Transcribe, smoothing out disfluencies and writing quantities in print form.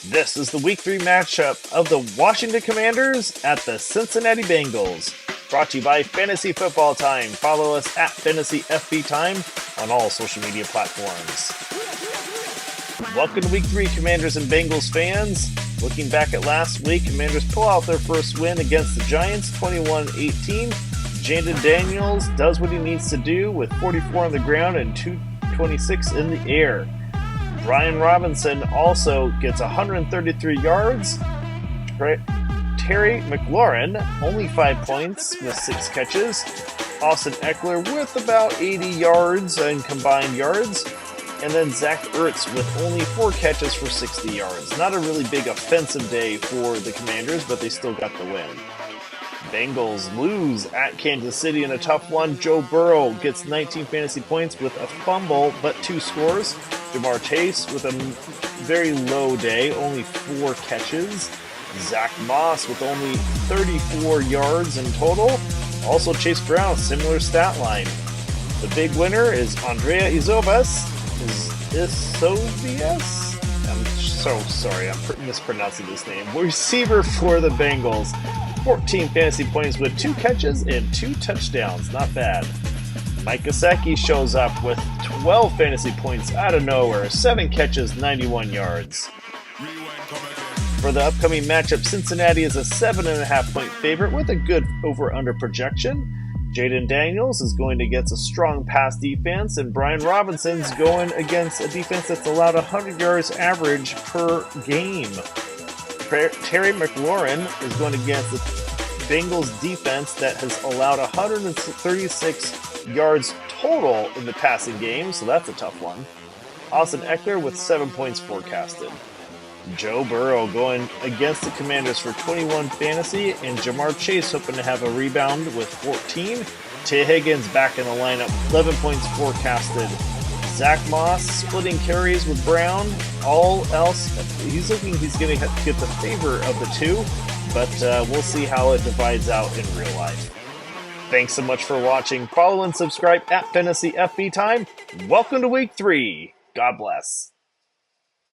This is the Week 3 matchup of the Washington Commanders at the Cincinnati Bengals. Brought to you by Fantasy Football Time. Follow us at Fantasy FB Time on all social media platforms. Welcome to Week 3, Commanders and Bengals fans. Looking back at last week, Commanders pull out their first win against the Giants, 21-18. Jayden Daniels does what he needs to do with 44 on the ground and 226 in the air. Brian Robinson also gets 133 yards. Terry McLaurin, only 5 points with 6 catches. Austin Ekeler with about 80 yards in combined yards. And then Zach Ertz with only 4 catches for 60 yards. Not a really big offensive day for the Commanders, but they still got the win. Bengals lose at Kansas City in a tough one. Joe Burrow gets 19 fantasy points with a fumble, but 2 scores. Jamar Chase with a very low day, only 4 catches. Zack Moss with only 34 yards in total. Also Chase Brown, similar stat line. The big winner is Andrei Iosivas I'm so sorry, I'm mispronouncing this name. Receiver for the Bengals. 14 fantasy points with 2 catches and 2 touchdowns. Not bad. Mike Gesicki shows up with 12 fantasy points out of nowhere. 7 catches, 91 yards. For the upcoming matchup, Cincinnati is a 7.5 point favorite with a good over-under projection. Jayden Daniels is going against a strong pass defense, and Brian Robinson's going against a defense that's allowed 100 yards average per game. Terry McLaurin is going against the Bengals defense that has allowed 136 yards total in the passing game, so that's a tough one. Austin Ekeler with 7 points forecasted. Joe Burrow going against the Commanders for 21 fantasy, and Jamar Chase hoping to have a rebound with 14. T. Higgins back in the lineup, 11 points forecasted. Zack Moss splitting carries with Brown. All else, he's going to get the favor of the two, but we'll see how it divides out in real life. Thanks so much for watching. Follow and subscribe at Fantasy FB Time. Welcome to Week 3. God bless.